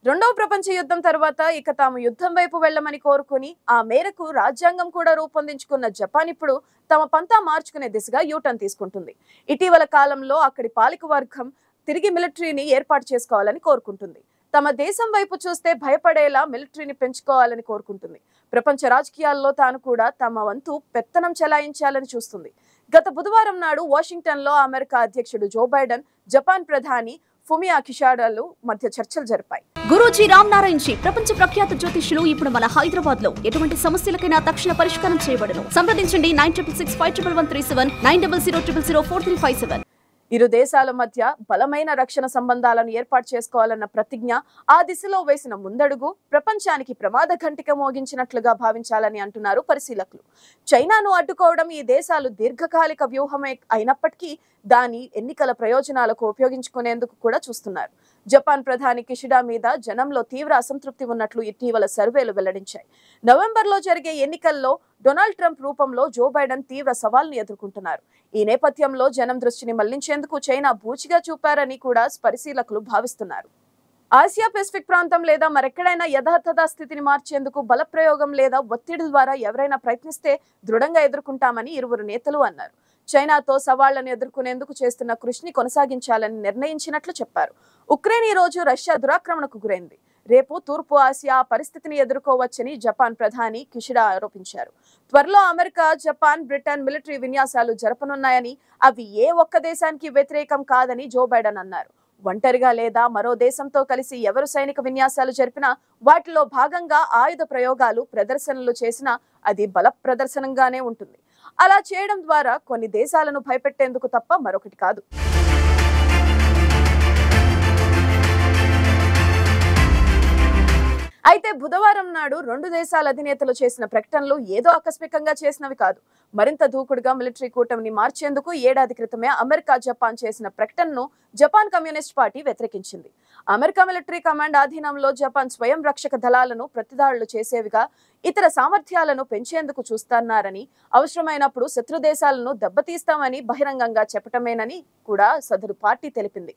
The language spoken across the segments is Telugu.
రెండవ ప్రపంచ యుద్ధం తర్వాత ఇక తాము యుద్ధం వైపు వెళ్లమని కోరుకుని ఆ మేరకు రాజ్యాంగం కూడా రూపొందించుకున్న జపాన్ ఇప్పుడు తమ పంతా మార్చుకునే దిశగా యూటర్న్ తీసుకుంటుంది. ఇటీవల కాలంలో అక్కడి పాలక వర్గం తిరిగి మిలిటరీని ఏర్పాటు చేసుకోవాలని కోరుకుంటుంది. తమ దేశం వైపు చూస్తే భయపడేలా మిలిటరీని పెంచుకోవాలని కోరుకుంటుంది. ప్రపంచ రాజకీయాల్లో తాను కూడా తమ వంతు పెత్తనం చెలాయించాలని చూస్తుంది. గత బుధవారం నాడు వాషింగ్టన్ లో అమెరికా అధ్యక్షుడు జో బైడెన్, జపాన్ ప్రధాని ఫుమియో కిషిడాల మధ్య చర్చలు జరిపాయి. గురూజీ రామ్ నారాయణ్ జీ ప్రపంచ ప్రఖ్యాత జ్యోతిష్యులు ఇప్పుడు మన హైదరాబాద్ లో ఎటువంటి సమస్యలకైనా తక్షణ పరిష్కారం చేయబడును. సంప్రదించండి 96651137 9000004357. ఇరు దేశాల మధ్య బలమైన రక్షణ సంబంధాలను ఏర్పాటు చేసుకోవాలన్న ప్రతిజ్ఞ, ఆ దిశలో వేసిన ముందడుగు ప్రపంచానికి ప్రమాద ఘంటిక మోగించినట్లుగా భావించాలని అంటున్నారు పరిశీలకులు. చైనాను అడ్డుకోవడం ఈ దేశాలు దీర్ఘకాలిక వ్యూహమే అయినప్పటికీ దాని ఎన్నికల ప్రయోజనాలకు ఉపయోగించుకునేందుకు కూడా చూస్తున్నారు. జపాన్ ప్రధాని కిషిడా మీద జనంలో తీవ్ర అసంతృప్తి ఉన్నట్లు ఇటీవల సర్వేలు వెల్లడించాయి. నవంబర్లో జరిగే ఎన్నికల్లో డొనాల్డ్ ట్రంప్ రూపంలో జో బైడెన్ తీవ్ర సవాల్ని ఎదుర్కొంటున్నారు. ఈ నేపథ్యంలో జనం దృష్టిని మళ్లించేందుకు చైనా బూచిగా చూపారని కూడా పరిశీలకులు భావిస్తున్నారు. ఆసియా పెసిఫిక్ ప్రాంతం లేదా మరెక్కడైనా యథాతథ స్థితిని మార్చేందుకు బలప్రయోగం లేదా ఒత్తిడి ద్వారా ఎవరైనా ప్రయత్నిస్తే దృఢంగా ఎదుర్కొంటామని ఇరువురు నేతలు అన్నారు. చైనాతో సవాళ్లను ఎదుర్కొనేందుకు చేస్తున్న కృషిని కొనసాగించాలని నిర్ణయించినట్లు చెప్పారు. ఉక్రెయిన్ ఈ రోజు రష్యా దురాక్రమణకు గురైంది. రేపు తూర్పు ఆసియా పరిస్థితిని ఎదుర్కోవచ్చని జపాన్ ప్రధాని కిషిడా ఆరోపించారు. త్వరలో అమెరికా, జపాన్, బ్రిటన్ మిలిటరీ విన్యాసాలు జరపనున్నాయని, అవి ఏ ఒక్క దేశానికి వ్యతిరేకం కాదని జో బైడెన్ అన్నారు. ఒంటరిగా లేదా మరో దేశంతో కలిసి ఎవరు సైనిక విన్యాసాలు జరిపినా, వాటిలో భాగంగా ఆయుధ ప్రయోగాలు, ప్రదర్శనలు చేసినా అది బల ప్రదర్శనంగానే ఉంటుంది. అలా చేయడం ద్వారా కొన్ని దేశాలను భయపెట్టేందుకు తప్ప మరొకటి కాదు. అయితే బుధవారం నాడు రెండు దేశాల అధినేతలు చేసిన ప్రకటనలు ఏదో ఆకస్మికంగా చేసినవి కాదు. మరింత దూకుడుగా మిలిటరీ కూటమిని మార్చేందుకు ఏడాది క్రితమే అమెరికా, జపాన్ చేసిన ప్రకటనను జపాన్ కమ్యూనిస్ట్ పార్టీ వ్యతిరేకించింది. అమెరికా మిలిటరీ కమాండ్ ఆధీనంలో జపాన్ స్వయం రక్షక దళాలను ప్రతిదాడులు చేసేవిగా, ఇతర సామర్థ్యాలను పెంచేందుకు చూస్తున్నారని, అవసరమైనప్పుడు శత్రు దేశాలను దెబ్బతీస్తామని బహిరంగంగా చెప్పటమేనని కూడా సదరు పార్టీ తెలిపింది.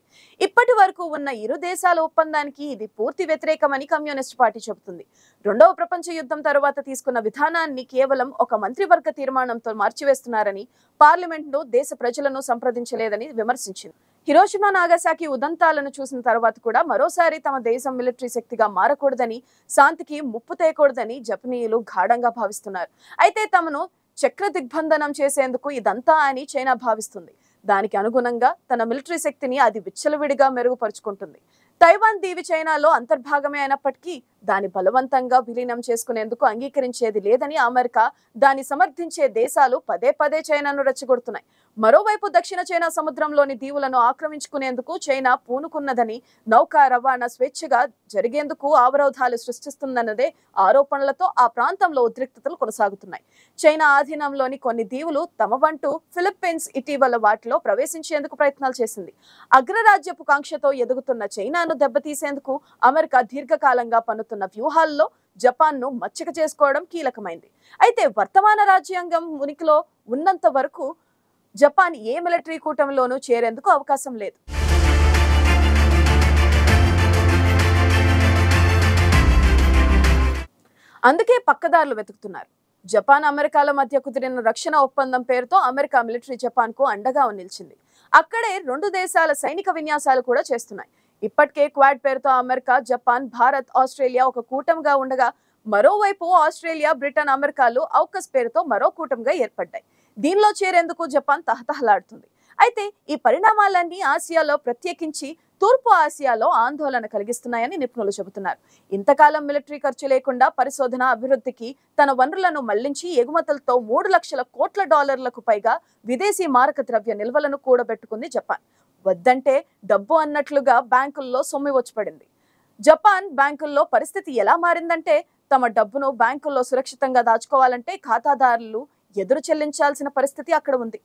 ఇప్పటి వరకు ఉన్న ఇరు దేశాల ఒప్పందానికి ఇది పూర్తి వ్యతిరేకమని కమ్యూనిస్ట్ పార్టీ చెబుతుంది. రెండవ ప్రపంచ యుద్ధం తర్వాత తీసుకున్న విధానాన్ని కేవలం ఒక మంత్రివర్గ తీర్మానంతో మార్చివేస్తున్నారని, పార్లమెంట్ను, దేశ ప్రజలను సంప్రదించలేదని విమర్శించింది. హిరోషిమా, నాగసాకి ఉదంతాలను చూసిన తర్వాత కూడా మరోసారి తమ దేశం మిలిటరీ శక్తిగా మారకూడదని, శాంతికి ముప్పు తేయకూడదని జపనీయులు గాఢంగా భావిస్తున్నారు. అయితే తమను చక్ర దిగ్బంధనం చేసేందుకు ఇదంతా అని చైనా భావిస్తుంది. దానికి అనుగుణంగా తన మిలిటరీ శక్తిని అది విచ్చలవిడిగా మెరుగుపరుచుకుంటుంది. తైవాన్ దీవి చైనాలో అంతర్భాగమే అయినప్పటికీ దాని బలవంతంగా విలీనం చేసుకునేందుకు అంగీకరించేది లేదని అమెరికా, దాన్ని సమర్థించే దేశాలు పదే పదే చైనాను రెచ్చగొడుతున్నాయి. మరోవైపు దక్షిణ చైనా సముద్రంలోని దీవులను ఆక్రమించుకునేందుకు చైనా పూనుకున్నదని, నౌకా రవాణా స్వేచ్ఛగా జరిగేందుకు అవరోధాలు సృష్టిస్తుందన్నదే ఆరోపణలతో ఆ ప్రాంతంలో ఉద్రిక్తతలు కొనసాగుతున్నాయి. చైనా ఆధీనంలోని కొన్ని దీవులు తమవంటూ ఫిలిప్పీన్స్ ఇటీవల వాటిలో ప్రవేశించేందుకు ప్రయత్నాలు చేసింది. అగ్రరాజ్యపు కాంక్షతో ఎదుగుతున్న చైనాను దెబ్బతీసేందుకు అమెరికా దీర్ఘకాలంగా పన్నుతున్న వ్యూహాల్లో జపాన్ను మచ్చిక చేసుకోవడం కీలకమైంది. అయితే వర్తమాన రాజ్యాంగం ఉనికిలో ఉన్నంత వరకు జపాన్ ఏ మిలిటరీ కూటమిలోనూ చేరేందుకు అవకాశం లేదు. అందుకే పక్కదారులు వెతుకుతున్నారు. జపాన్, అమెరికాల మధ్య కుదిరిన రక్షణ ఒప్పందం పేరుతో అమెరికా మిలిటరీ జపాన్ కు అండగా నిలిచింది. అక్కడే రెండు దేశాల సైనిక విన్యాసాలు కూడా చేస్తున్నాయి. ఇప్పటికే క్వాడ్ పేరుతో అమెరికా, జపాన్, భారత్, ఆస్ట్రేలియా ఒక కూటమిగా ఉండగా, మరోవైపు ఆస్ట్రేలియా, బ్రిటన్, అమెరికాలు ఔకస్ పేరుతో మరో కూటమిగా ఏర్పడ్డాయి. దీనిలో చేరేందుకు జపాన్ తహతహలాడుతుంది. అయితే ఈ పరిణామాలన్నీ ఆసియాలో, ప్రత్యేకించి తూర్పు ఆసియాలో ఆందోళన కలిగిస్తున్నాయని నిపుణులు చెబుతున్నారు. ఇంతకాలం మిలిటరీ ఖర్చు లేకుండా పరిశోధన, అభివృద్ధికి తన వనరులను మళ్లించి ఎగుమతులతో $3 లక్షల కోట్ల పైగా విదేశీ మారక ద్రవ్య నిల్వలను కూడబెట్టుకుంది జపాన్. వద్దంటే డబ్బు అన్నట్లుగా బ్యాంకుల్లో సొమ్ము వచ్చిపడింది. జపాన్ బ్యాంకుల్లో పరిస్థితి ఎలా మారిందంటే, తమ డబ్బును బ్యాంకుల్లో సురక్షితంగా దాచుకోవాలంటే ఖాతాదారులు ఎదురు చెల్లించాల్సిన పరిస్థితి అక్కడ ఉంది.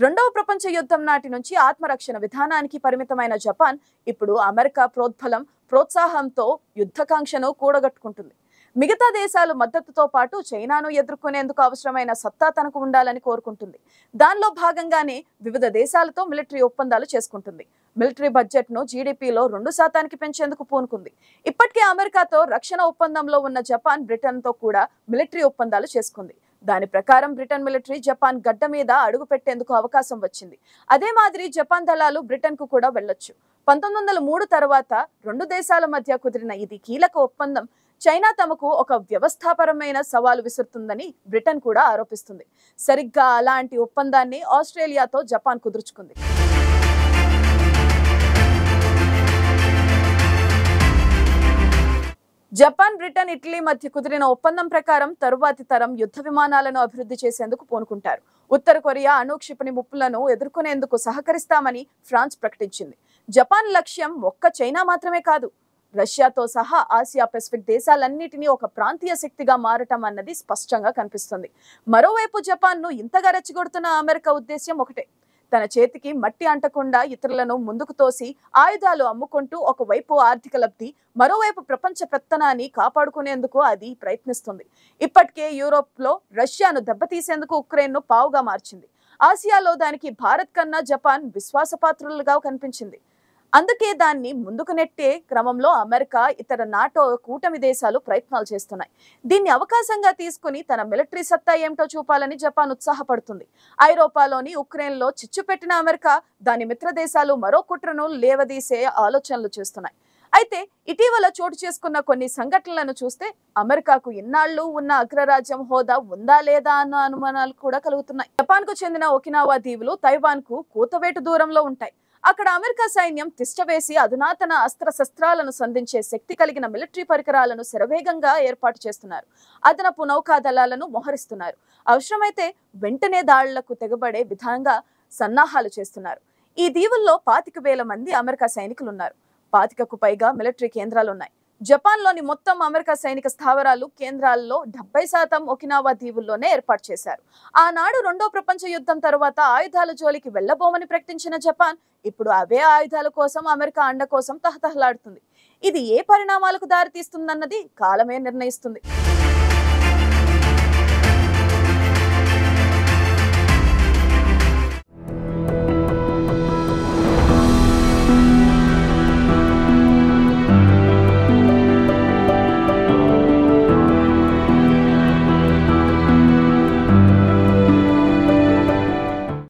రెండవ ప్రపంచ యుద్ధం నాటి నుంచి ఆత్మరక్షణ విధానానికి పరిమితమైన జపాన్ ఇప్పుడు అమెరికా ప్రోద్బలం, ప్రోత్సాహంతో యుద్ధకాంక్షను కూడగట్టుకుంటుంది. మిగతా దేశాలు మద్దతుతో పాటు చైనాను ఎదుర్కొనేందుకు అవసరమైన సత్తా తనకు ఉండాలని కోరుకుంటుంది. దానిలో భాగంగానే వివిధ దేశాలతో మిలిటరీ ఒప్పందాలు చేసుకుంటుంది. మిలిటరీ బడ్జెట్ ను జీడీపీలో 2% పెంచేందుకు పూనుకుంది. ఇప్పటికే అమెరికాతో రక్షణ ఒప్పందంలో ఉన్న జపాన్ బ్రిటన్ తో కూడా మిలిటరీ ఒప్పందాలు చేసుకుంది. దాని ప్రకారం బ్రిటన్ మిలిటరీ జపాన్ గడ్డ మీద అడుగు పెట్టేందుకు అవకాశం వచ్చింది. అదే మాదిరి జపాన్ దళాలు బ్రిటన్ కు కూడా వెళ్లొచ్చు. 1903 తర్వాత రెండు దేశాల మధ్య కుదిరిన ఇది కీలక ఒప్పందం చైనా తమకు ఒక వ్యవస్థాపరమైన సవాలు విసురుతుందని బ్రిటన్ కూడా ఆరోపిస్తుంది. సరిగ్గా అలాంటి ఒప్పందాన్ని ఆస్ట్రేలియాతో జపాన్ కుదుర్చుకుంది. జపాన్, బ్రిటన్, ఇటలీ మధ్య కుదిరిన ఒప్పందం ప్రకారం తరువాతి తరం యుద్ధ విమానాలను అభివృద్ధి చేసేందుకు పూనుకుంటారు. ఉత్తర కొరియా అణు క్షిపణి ముప్పులను ఎదుర్కొనేందుకు సహకరిస్తామని ఫ్రాన్స్ ప్రకటించింది. జపాన్ లక్ష్యం ఒక్క చైనా మాత్రమే కాదు, రష్యాతో సహా ఆసియా పెసిఫిక్ దేశాలన్నిటినీ ఒక ప్రాంతీయ శక్తిగా మారటం అన్నది స్పష్టంగా కనిపిస్తుంది. మరోవైపు జపాన్ను ఇంతగా రెచ్చగొడుతున్న అమెరికా ఉద్దేశ్యం ఒకటే, తన చేతికి మట్టి అంటకుండా ఇతరులను ముందుకు తోసి ఆయుధాలు అమ్ముకుంటూ ఒకవైపు ఆర్థిక లబ్ధి, మరోవైపు ప్రపంచ పెత్తనాన్ని కాపాడుకునేందుకు అది ప్రయత్నిస్తుంది. ఇప్పటికే యూరోప్ లో రష్యాను దెబ్బతీసేందుకు ఉక్రెయిన్ ను పావుగా మార్చింది. ఆసియాలో దానికి భారత్ కన్నా జపాన్ విశ్వాసపాత్రులుగా కనిపించింది. అందుకే దాన్ని ముందుకు నెట్టే క్రమంలో అమెరికా, ఇతర నాటో కూటమి దేశాలు ప్రయత్నాలు చేస్తున్నాయి. దీన్ని అవకాశంగా తీసుకుని తన మిలిటరీ సత్తా ఏమిటో చూపాలని జపాన్ ఉత్సాహపడుతుంది. ఐరోపాలోని ఉక్రెయిన్ లో చిచ్చు పెట్టిన అమెరికా, దాని మిత్ర దేశాలు మరో కుట్రను లేవదీసే ఆలోచనలు చేస్తున్నాయి. అయితే ఇటీవల చోటు చేసుకున్న కొన్ని సంఘటనలను చూస్తే అమెరికాకు ఇన్నాళ్లు ఉన్న అగ్రరాజ్యం హోదా ఉందా లేదా అన్న అనుమానాలు కూడా కలుగుతున్నాయి. జపాన్ కు చెందిన ఒకినావా దీవులు తైవాన్ కు కూతవేటు దూరంలో ఉంటాయి. అక్కడ అమెరికా సైన్యం తిష్టవేసి అధునాతన అస్త్రశస్త్రాలను సంధించే శక్తి కలిగిన మిలిటరీ పరికరాలను శరవేగంగా ఏర్పాటు చేస్తున్నారు. అదనపు నౌకా దళాలను మోహరిస్తున్నారు. అవసరమైతే వెంటనే దాడులకు తెగబడే విధంగా సన్నాహాలు చేస్తున్నారు. ఈ దీవుల్లో 25,000 మంది అమెరికా సైనికులున్నారు. 25కు పైగా మిలిటరీ కేంద్రాలున్నాయి. జపాన్లోని మొత్తం అమెరికా సైనిక స్థావరాలు, కేంద్రాల్లో 70% ఒకినావా దీవుల్లోనే ఏర్పాటు చేశారు. ఆనాడు రెండో ప్రపంచ యుద్ధం తర్వాత ఆయుధాల జోలికి వెళ్లబోమని ప్రకటించిన జపాన్ ఇప్పుడు అవే ఆయుధాల కోసం అమెరికా అండ కోసం తహతహలాడుతుంది. ఇది ఏ పరిణామాలకు దారితీస్తుందన్నది కాలమే నిర్ణయిస్తుంది.